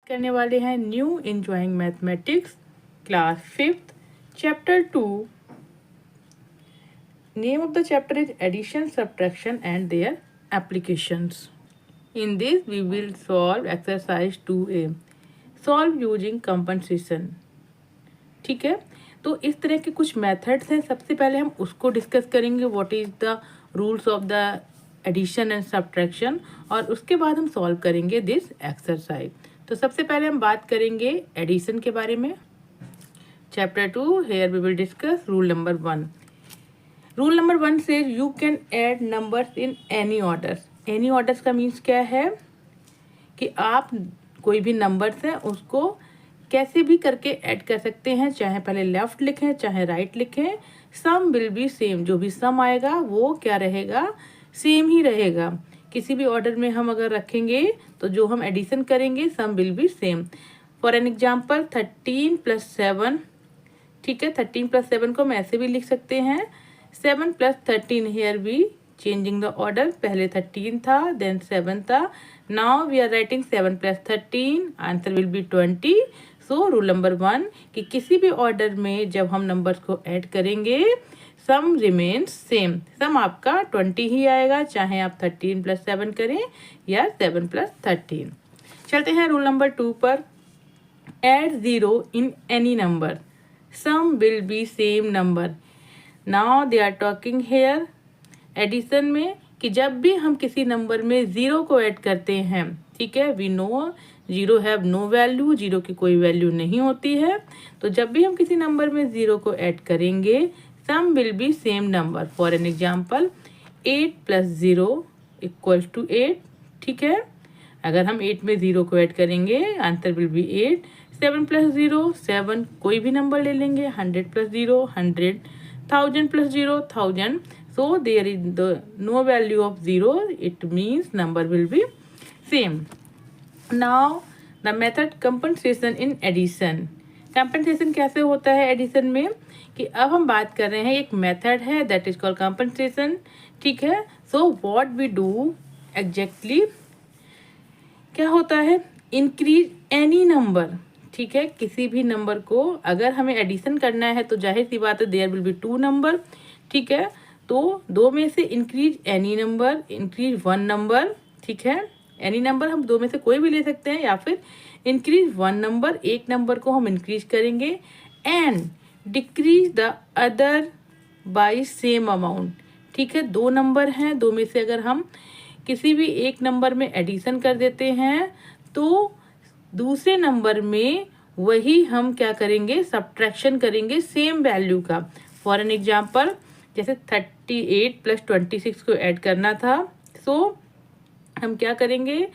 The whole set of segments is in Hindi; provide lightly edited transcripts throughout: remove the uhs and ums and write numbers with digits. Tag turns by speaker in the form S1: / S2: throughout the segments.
S1: करने वाले हैं new enjoying mathematics class 5th chapter 2। Name of the chapter is addition subtraction and their applications. In this we will solve exercise 2A, solve using compensation. ठीक है, तो इस तरह के कुछ मेथड्स हैं। सबसे पहले हम उसको डिस्कस करेंगे, what is the rules of the addition and subtraction, और उसके बाद हम सॉल्व करेंगे दिस एक्सरसाइज। तो सबसे पहले हम बात करेंगे एडिशन के बारे में। Chapter 2, here we will discuss rule number 1। Rule number 1 से you can add numbers in any orders. Any orders का मीन्स क्या है कि आप कोई भी नंबर्स हैं उसको कैसे भी करके ऐड कर सकते हैं, चाहे पहले लेफ्ट लिखें चाहे राइट लिखें, सम विल बी सेम। जो भी सम आएगा वो क्या रहेगा, सेम ही रहेगा। किसी भी ऑर्डर में हम अगर रखेंगे तो जो हम एडिशन करेंगे sum will be same. For an example 13 + 7, ठीक है, 13 + 7 को हम ऐसे भी लिख सकते हैं 7 + 13। Here we changing the order, पहले 13 था देन 7 था, now we are writing 7 + 13, answer will be 20। So rule number 1 कि किसी भी ऑर्डर में जब हम नंबर्स को ऐड करेंगे सम रिमेन्स सेम। सम आपका 20 ही आएगा, चाहे आप 13 + 7 करें या 7 + 13। चलते हैं रूल नंबर 2 पर। Add 0 in any number, sum will be same number. Now they are talking here addition में कि जब भी हम किसी नंबर में 0 को ऐड करते हैं, ठीक है, we know 0 have no value, 0 की कोई वैल्यू नहीं होती है। तो जब भी हम किसी नंबर में 0 को ऐड करेंगे sum will be same number. For an example 8 + 0 = 8, ठीक है। अगर हम 8 में 0 को ऐड करेंगे आंसर विल बी 8। 7 + 0 7, कोई भी नंबर ले लेंगे। 100 + 0 100, 1000 + 0 1000। So there is no value of 0, it means number will be same. Now the method compensation in addition. Compensation कैसे होता है एडिशन में, कि अब हम बात कर रहे हैं एक मेथड है दैट इज कॉल्ड कंपनसेशन, ठीक है। So what we do exactly क्या होता है, इंक्रीज एनी नंबर, ठीक है। किसी भी नंबर को अगर हमें एडिशन करना है तो जाहिर सी बात है देयर विल बी 2 नंबर, ठीक है। तो 2 में से increase any number, increase 1 number, ठीक है। एनी नंबर हम 2 में से कोई भी ले सकते हैं, या फिर इंक्रीज 1 नंबर, एक नंबर को हम इंक्रीज करेंगे, and decrease the other by same amount, ठीक है। 2 नंबर हैं, 2 में से अगर हम किसी भी एक नंबर में एडिशन कर देते हैं तो दूसरे नंबर में वही हम क्या करेंगे, सब्ट्रैक्शन करेंगे सेम वैल्यू का। फॉर एन एग्जाम्पल जैसे 38 + 26 को ऐड करना था, सो हम क्या करेंगे,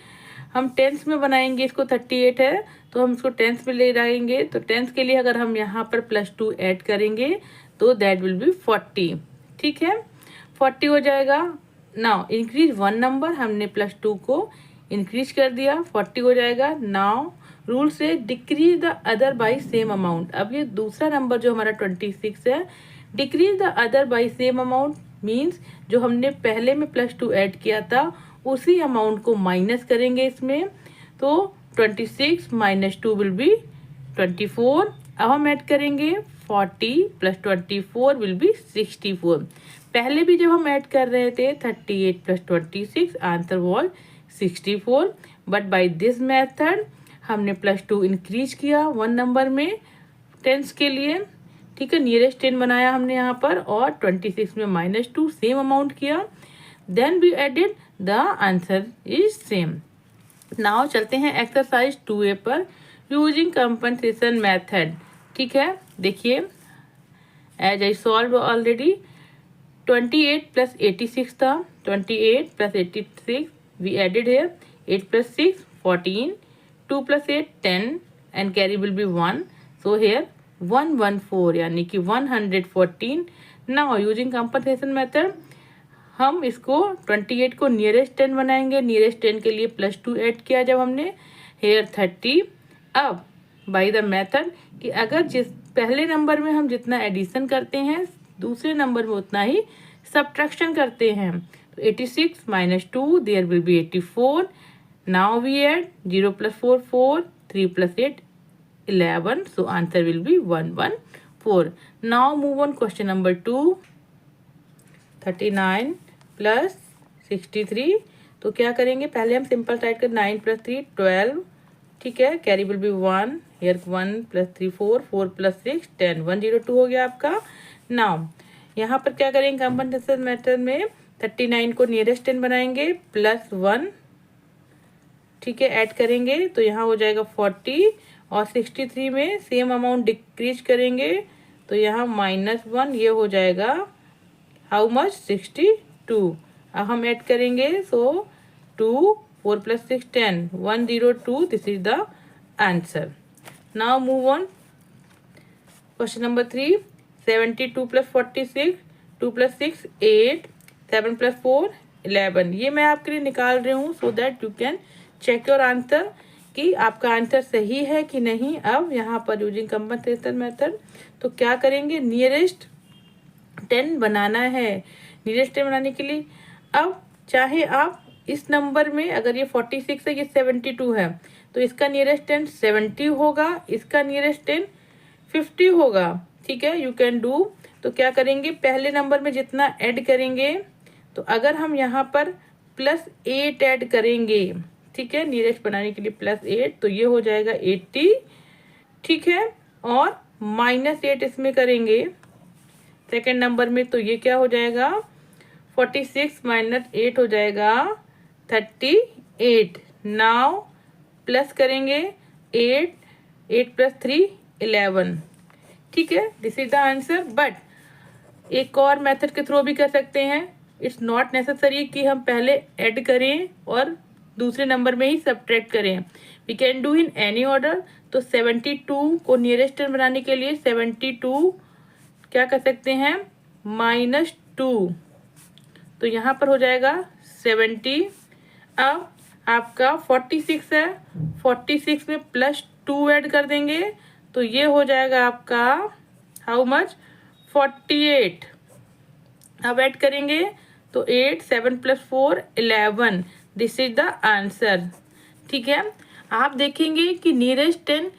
S1: हम टेंस में बनाएंगे इसको। 38 है तो हम इसको टेंस में ले जाएंगे, तो टेंस के लिए अगर हम यहाँ पर +2 ऐड करेंगे तो दैट विल बी 40, ठीक है। 40 हो जाएगा। नाउ इंक्रीज 1 नंबर, हमने +2 को इंक्रीज कर दिया, 40 हो जाएगा। नाउ रूल से decrease the other by same amount. अब ये दूसरा नंबर जो हमारा 26 है, decrease the other by same amount means जो हमने पहले में +2 ऐड किया था उसी अमाउंट को माइनस करेंगे इसमें, तो 26 - 2 विल बी 24। अब हम ऐड करेंगे 40 + 24 विल बी 64। पहले भी जब हम ऐड कर रहे थे 38 + 26 answer was 64, but by this method हमने +2 इंक्रीज किया 1 नंबर में टेंस के लिए, ठीक है, नियरेस्ट 10 बनाया हमने यहाँ पर, और 26 में -2 सेम अमाउंट किया, then we added the answer is same. Now चलते हैं एक्सरसाइज 2A पर यूजिंग कंपनसेशन मेथड, ठीक है। देखिए एज आई सॉल्व ऑलरेडी 28 + 86 था, 28 + 86 we added here 8 + 6 14, 2 + 8 10 and carry will be 1, so here 114 यानी कि 114। नाउ यूजिंग कंपनसेशन मेथड हम इसको 28 को नियरेस्ट 10 बनाएंगे, नियरेस्ट 10 के लिए +2 ऐड किया जब हमने, हेयर 30। अब बाय द मेथड कि अगर जिस पहले नंबर में हम जितना एडिशन करते हैं दूसरे नंबर में उतना ही सब्ट्रैक्शन करते हैं, तो 86 - 2 there will be 84। Now we add 0 + 4 4, 3 plus 8, 11. So answer will be 114. Now move on question number 2. 39 plus 63. तो क्या करेंगे, पहले हम सिंपल साइड कर 9 plus 3 12. ठीक है, carry will be 1. Here 1 plus 3 4, 4 plus 6 10. 102 हो गया आपका. नाउ यहाँ पर क्या करेंगे, कंपनसेशन मेथड में 39 को नियरेस्ट 10 बनाएंगे प्लस 1. ठीक है, ऐड करेंगे तो यहाँ हो जाएगा 40 और 63 में सेम अमाउंट डिक्रीज करेंगे तो यहाँ -1. ये हो जाएगा हाउ मच 62. अब हम ऐड करेंगे सो 2 4 plus 6 10 102. This is the answer. Now move on question number 3. 72 plus 46, 2 plus 6 8, 7 plus 4 11. ये मैं आपके लिए निकाल रही हूँ so that you can check your answer कि आपका आंसर सही है कि नहीं. अब यहाँ पर यूजिंग कंपनसेशन मेथड तो क्या करेंगे, नियरेस्ट 10 बनाना है. नियरेस्ट 10 बनाने के लिए अब चाहे आप इस नंबर में, अगर ये 46 है, ये 72 है, तो इसका नियरेस्ट 10 70 होगा, इसका नियरेस्ट 10 50 होगा. ठीक है, यू कैन डू. तो क्या करेंगे, पहले नंबर में जितना ऐड करेंगे, तो अगर हम यहाँ पर +8 ऐड करेंगे, ठीक है, नियरेस्ट बनाने के लिए +8, तो ये हो जाएगा 80. ठीक है, और -8 इसमें करेंगे सेकेंड नंबर में, तो ये क्या हो जाएगा 46 - 8 हो जाएगा 38. नाउ प्लस करेंगे 8 8 + 3 11. ठीक है, this is the answer. But एक और मेथड के थ्रू भी कर सकते हैं. इट्स नॉट नेसेसरी कि हम पहले ऐड करें और दूसरे नंबर में ही सब्ट्रैक्ट करें. We can do in any order. तो 72 को नियरेस्ट 10 बनाने के लिए 72 क्या कर सकते हैं, -2. तो यहाँ पर हो जाएगा 70. अब आपका 46 है, 46 में +2 ऐड कर देंगे तो ये हो जाएगा आपका हाउ मच 48. अब ऐड करेंगे तो 8 7 + 4 11. This is the answer. ठीक है, आप देखेंगे कि नियरेस्ट 10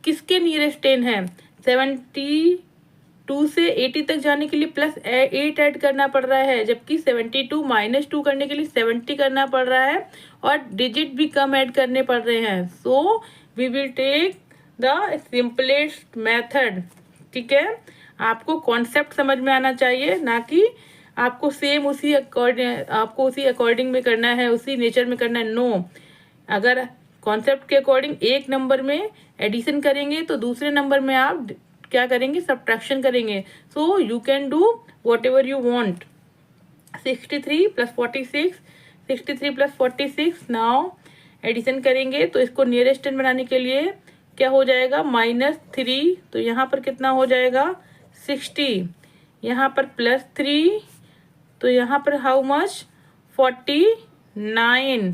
S1: किसके नियरेस्ट 10 है. 72 से 80 तक जाने के लिए +8 ऐड करना पड़ रहा है, जबकि 72 -2 करने के लिए 70 करना पड़ रहा है और डिजिट भी कम ऐड करने पड़ रहे हैं. So we will take the simplest method. ठीक है, आपको कॉन्सेप्ट समझ में आना चाहिए, ना कि आपको सेम उसी अकॉर्डिंग में करना है, उसी नेचर में करना है. नो, अगर कॉन्सेप्ट के अकॉर्डिंग एक नंबर में एडिशन करेंगे तो दूसरे नंबर में आप क्या करेंगे, सब्ट्रैक्शन करेंगे. So you can do whatever you want. 63 + 46, 63 + 46. Now addition करेंगे तो इसको नियरेस्ट 10 बनाने के लिए क्या हो जाएगा, -3. तो यहाँ पर कितना हो जाएगा 60. यहाँ पर +3, तो यहाँ पर हाउ मच 49.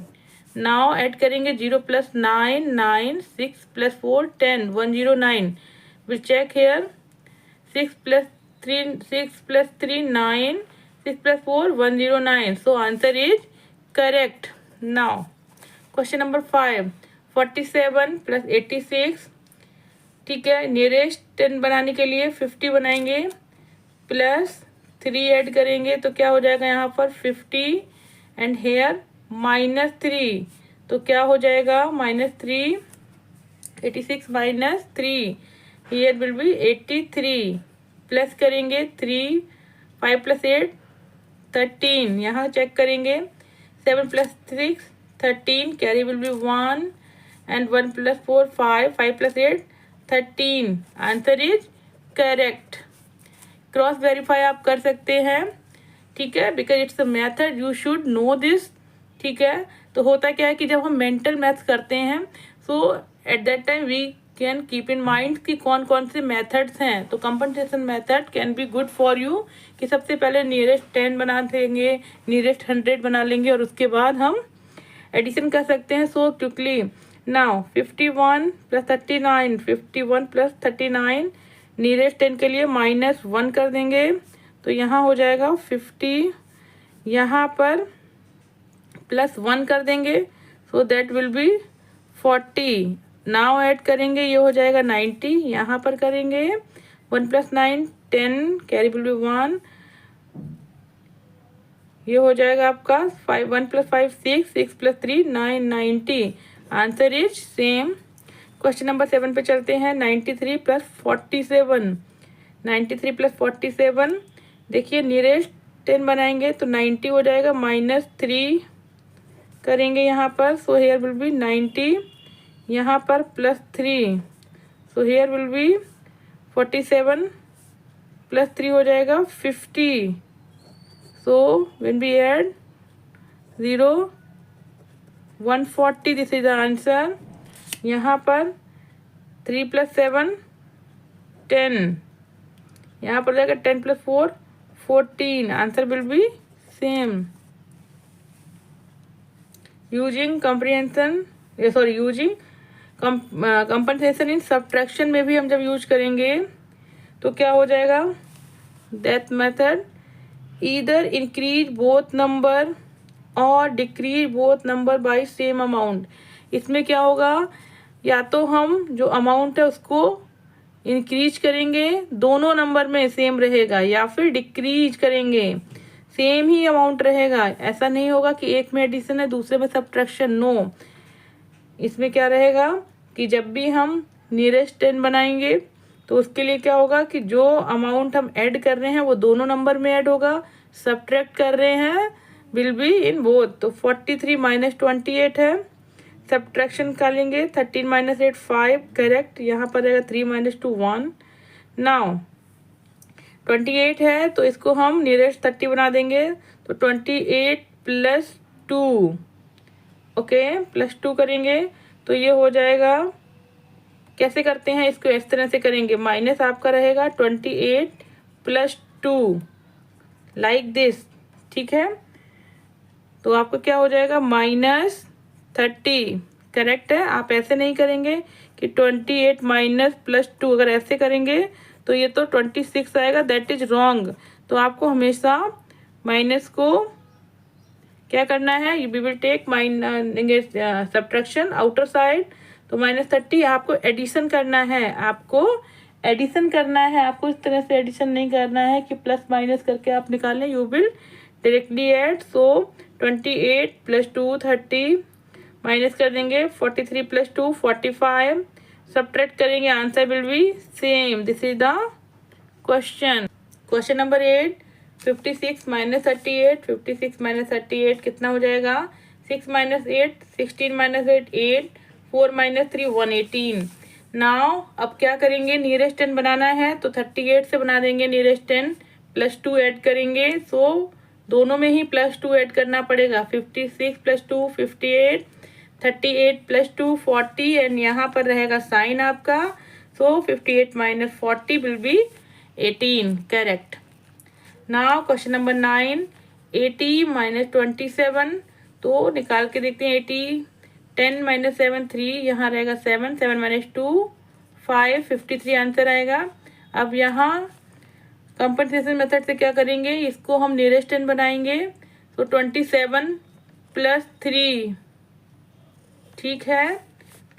S1: नाउ ऐड करेंगे 0 + 9 9, 6 + 4 10 109. Will check here 6 + 3 9, 6 + 4 109. So answer is correct. Now question number 5. 47 + 86. ठीक है, नियरेस्ट 10 बनाने के लिए 50 बनाएंगे, +3 ऐड करेंगे तो क्या हो जाएगा यहाँ पर 50 एंड हेयर -3. तो क्या हो जाएगा -3, 86 - 3, हियर विल बी 83. प्लस करेंगे 3, 5 + 8 13. यहाँ चेक करेंगे 7 + 6 13, carry will be 1 and 1 + 4 5, 5 + 8 13. Answer is correct. Cross verify आप कर सकते हैं. ठीक है, because it's a method, you should know this. ठीक है, तो होता क्या है कि जब हम मेंटल मैथ्स करते हैं so at that time we can keep in mind कि कौन कौन से मेथड्स हैं. तो compensation method can be good for you कि सबसे पहले नियरेस्ट 10 बना देंगे, नियरेस्ट 100 बना लेंगे और उसके बाद हम एडिशन कर सकते हैं सो क्विकली. नाउ 51 + 39, 51 + 39. नियरेस्ट 10 के लिए -1 कर देंगे तो यहाँ हो जाएगा 50. यहाँ पर +1 कर देंगे so that will be 40. Now add करेंगे, ये हो जाएगा 90, यहाँ पर करेंगे 1 + 9 10, कैरी विल बी 1, ये हो जाएगा आपका 5 1 + 5 6 6 + 3 9 90। Answer is same. Question number 7 पे चलते हैं। 93 + 47, 93 + 47, देखिए नियरेस्ट 10 बनाएंगे तो 90 हो जाएगा, -3 करेंगे यहाँ पर, सो हेयर विल बी 90, यहाँ पर +3, सो हेयर विल बी 47 + 3 हो जाएगा 50, so when we add 0 140, this is the answer। यहाँ पर 3 + 7 10, यहाँ पर जाएगा 10 + 4 14, answer will be same. Using comprehension, sorry using compensation in subtraction में भी हम जब यूज करेंगे तो क्या हो जाएगा, that method either increase both number और decrease both number by same amount. इसमें क्या होगा, या तो हम जो अमाउंट है उसको इंक्रीज करेंगे, दोनों नंबर में सेम रहेगा, या फिर डिक्रीज करेंगे, सेम ही अमाउंट रहेगा। ऐसा नहीं होगा कि एक में एडिशन है दूसरे में सब्ट्रैक्शन, नो। इसमें क्या रहेगा कि जब भी हम नियरेस्ट 10 बनाएंगे तो उसके लिए क्या होगा कि जो अमाउंट हम ऐड कर रहे हैं वो दोनों नंबर में ऐड होगा, सब्ट्रैक्ट कर रहे हैं विल बी इन बोथ। तो 43 - 28 है, सब्ट्रैक्शन कर लेंगे, 13 - 8 5, करेक्ट। यहाँ पर रहेगा 3 - 2 1। नाउ 28 है तो इसको हम नियरेस्ट 30 बना देंगे, तो 28 + 2, ओके, +2 करेंगे तो ये हो जाएगा, कैसे करते हैं इसको, इस तरह से करेंगे, माइनस आपका रहेगा 28 + 2 लाइक दिस, ठीक है। तो आपको क्या हो जाएगा, -30, करेक्ट है। आप ऐसे नहीं करेंगे कि 28 - +2, अगर ऐसे करेंगे तो ये तो 26 आएगा, दैट इज रॉन्ग। तो आपको हमेशा माइनस को क्या करना है, we will take subtraction outer side, तो -30 आपको एडिशन करना है, आपको एडिशन करना है, आपको इस तरह से एडिशन नहीं करना है कि प्लस माइनस करके आप निकालें, you will directly add. So 28 + 2 30, minus कर देंगे 43 + 2 45, सब्ट्रैक्ट करेंगे, answer will be same. This is the question. Question number 8, 56 - 38, 56 - 38 कितना हो जाएगा, 6 - 8 16 - 8 8, 4 - 3 118। नाउ अब क्या करेंगे, नियरेस्ट 10 बनाना है तो 38 से बना देंगे नियरेस्ट 10, +2 ऐड करेंगे, सो दोनों में ही +2 ऐड करना पड़ेगा, 56 + 2 58, 38 + 2 40, एंड यहाँ पर रहेगा साइन आपका, सो 58 - 40 will be 18, correct. Now question number 9, 80 - 27, तो निकाल के देखते हैं 80, 10 - 7 3, यहाँ रहेगा 7 7 - 2 5, 53 आंसर आएगा। अब यहाँ कंपनसेशन मेथड से क्या करेंगे, इसको हम नियरेस्ट 10 बनाएंगे, तो 27 + 3, ठीक है,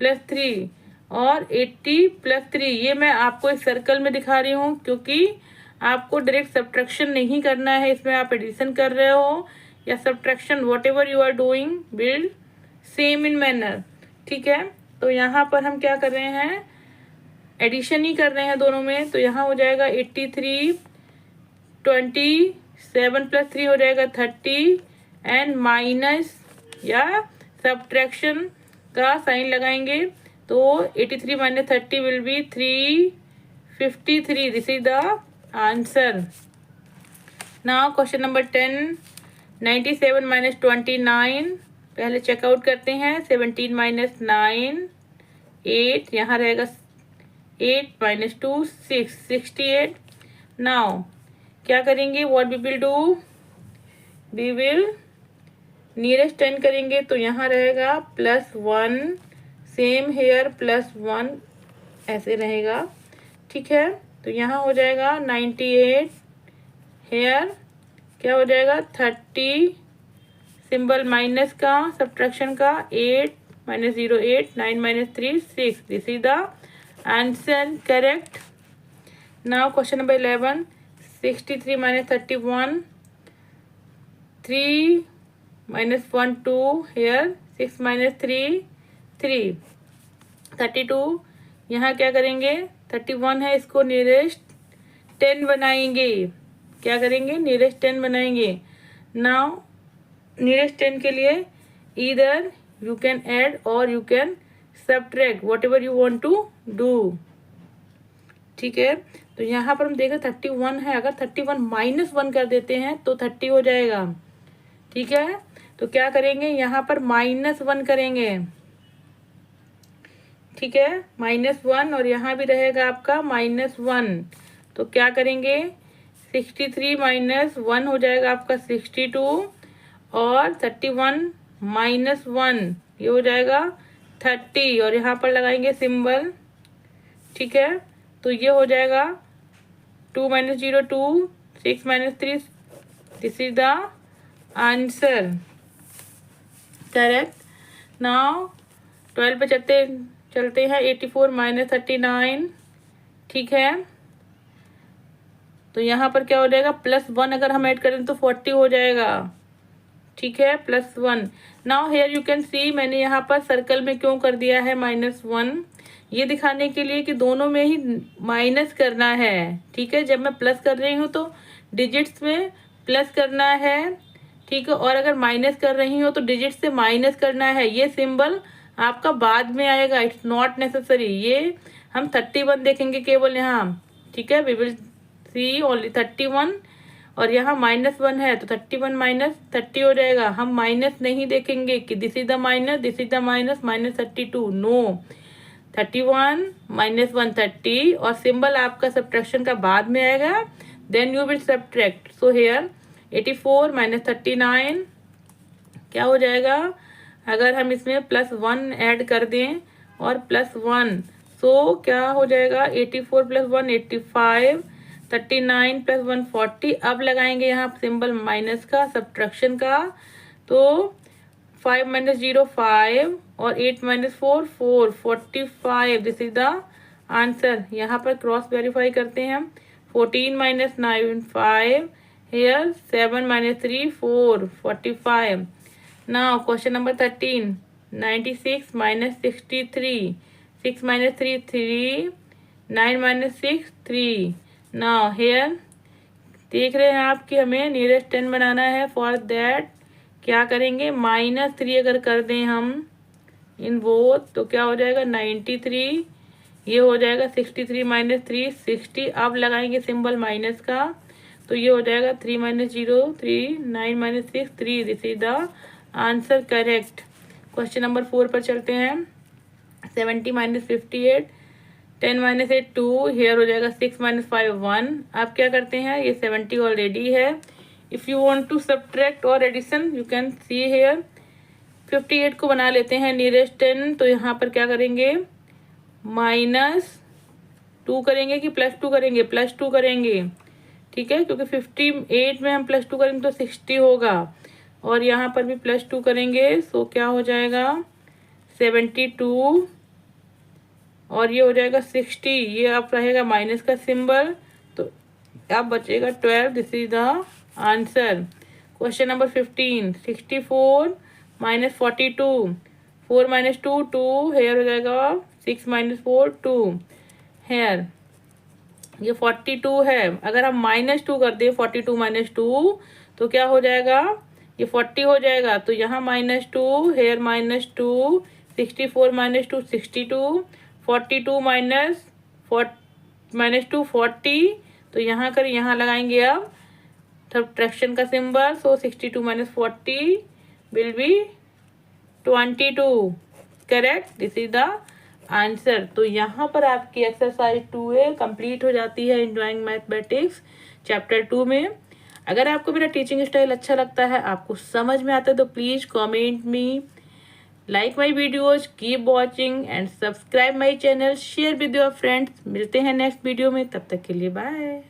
S1: +3, और 80 + 3, ये मैं आपको एक सर्कल में दिखा रही हूँ क्योंकि आपको डायरेक्ट सब्ट्रैक्शन नहीं करना है, इसमें आप एडिशन कर रहे हो या subtraction, whatever you are doing will same in manner, ठीक है। तो यहाँ पर हम क्या कर रहे हैं, एडिशन ही कर रहे हैं दोनों में, तो यहाँ हो जाएगा 83, 27 + 3 हो जाएगा 30, एंड माइनस या सब्ट्रैक्शन का साइन लगाएंगे, तो 83 - 30 will be 353, this is the answer. Now question number 10, 97 - 29, पहले चेकआउट करते हैं, 17 - 9 8, यहाँ रहेगा 8 - 2 6, 68। नाउ क्या करेंगे, what we will do, we will nearest 10 करेंगे, तो यहाँ रहेगा +1, सेम हेयर +1, ऐसे रहेगा, ठीक है। तो यहाँ हो जाएगा 98, हेयर क्या हो जाएगा 30, सिंबल माइनस का सब्ट्रैक्शन का 8 minus 0, 8, 9 minus 3, 6. This is the answer, correct. Now question number 11, 63 minus 31, 3 minus 1, 2, here 6 minus 3, 3, 32. यहाँ क्या करेंगे, 31 है, इसको नियरेस्ट 10 बनाएंगे. क्या करेंगे, नियरेस्ट 10 बनाएंगे. नाउ नियरेस्ट 10 के लिए ईदर यू कैन ऐड और you can subtract, whatever you want to do. ठीक है, तो यहाँ पर हम देखें 31 है, अगर 31 माइनस 1 कर देते हैं तो 30 हो जाएगा. ठीक है, तो क्या करेंगे, यहाँ पर -1 करेंगे. ठीक है, -1 और यहाँ भी रहेगा आपका -1. तो क्या करेंगे, 63 माइनस 1 हो जाएगा आपका 62 और 31 माइनस 1 ये हो जाएगा 30 और यहाँ पर लगाएंगे सिंबल. ठीक है, तो ये हो जाएगा 2 minus 0, 2, 6 minus 3. This is the answer, correct. Now 12 पे चलते हैं. 84 minus 39. ठीक है, तो यहाँ पर क्या हो जाएगा, +1 अगर हम ऐड करें तो 40 हो जाएगा. ठीक है, +1. नाउ हेयर यू कैन सी, मैंने यहाँ पर सर्कल में क्यों कर दिया है -1, ये दिखाने के लिए कि दोनों में ही माइनस करना है. ठीक है, जब मैं प्लस कर रही हूँ तो डिजिट्स में प्लस करना है. ठीक है, और अगर माइनस कर रही हूँ तो डिजिट से माइनस करना है. ये सिंबल आपका बाद में आएगा, इट्स नॉट नेसेसरी. ये हम 31 देखेंगे केवल यहाँ. ठीक है, वी विल सी ओनली 31 और यहाँ -1 है तो 31 माइनस 30 हो जाएगा. हम माइनस नहीं देखेंगे कि this is the minus, this is the minus, -32. No, 31 minus 1 30 और सिंबल आपका सब्ट्रैक्शन का बाद में आएगा. Then you will subtract. So here 84 minus 39 क्या हो जाएगा, अगर हम इसमें +1 ऐड कर दें और +1, सो क्या हो जाएगा, 84 + 1 85, 39 + 1 40. अब लगाएंगे यहाँ सिंबल माइनस का, सब्ट्रैक्शन का. तो 5 minus 0 5 और 8 minus 4 4, 45. This is the answer. यहाँ पर क्रॉस वेरीफाई करते हैं. 14 minus 9 5, here 7 minus 3 4, 45. Now question number 13, 96 minus 63, 6 minus 3 3, 9 minus 6 3. Now here देख रहे हैं आप कि हमें नियरेस्ट 10 बनाना है. फॉर दैट क्या करेंगे, -3 अगर कर दें हम इन बोथ तो क्या हो जाएगा, 93. ये हो जाएगा 63 - 3 60. अब लगाएंगे सिंबल माइनस का तो ये हो जाएगा 3 - 0 3, 9 - 6 3. This is the answer, correct. Question number 4 पर चलते हैं. 70 - 58, 10 - 8 2, हेयर हो जाएगा 6 - 5 1. अब क्या करते हैं, ये 70 ऑलरेडी है. If you want to subtract और addition you can see here. 58 को बना लेते हैं नियरेस्ट 10. तो यहाँ पर क्या करेंगे, -2 करेंगे कि +2 करेंगे, +2 करेंगे. ठीक है, क्योंकि 58 में हम +2 करेंगे तो 60 होगा और यहाँ पर भी +2 करेंगे. सो क्या हो जाएगा, 72 और ये हो जाएगा 60. ये अब रहेगा माइनस का सिंबल तो अब बचेगा 12. This is the answer. Question number 15, 64 - 42, 4 - 2 2, here हो जाएगा 6 - 4 2. हेयर ये 42 है, अगर हम -2 कर दें 42 - 2 तो क्या हो जाएगा, ये 40 हो जाएगा. तो यहाँ -2, हेयर -2, 64 - 2 62, 42 -2 40. तो यहाँ कर यहाँ लगाएंगे अब सब्ट्रैक्शन का symbol. So 62 - 40 will be 22, correct. This is the answer. तो यहाँ पर आपकी एक्सरसाइज 2A कंप्लीट हो जाती है एंजॉइंग मैथमेटिक्स चैप्टर 2 में. अगर आपको मेरा टीचिंग स्टाइल अच्छा लगता है, आपको समझ में आता है तो please comment me, like my videos, keep watching and subscribe my channel, share with your friends. मिलते हैं नेक्स्ट वीडियो में, तब तक के लिए बाय.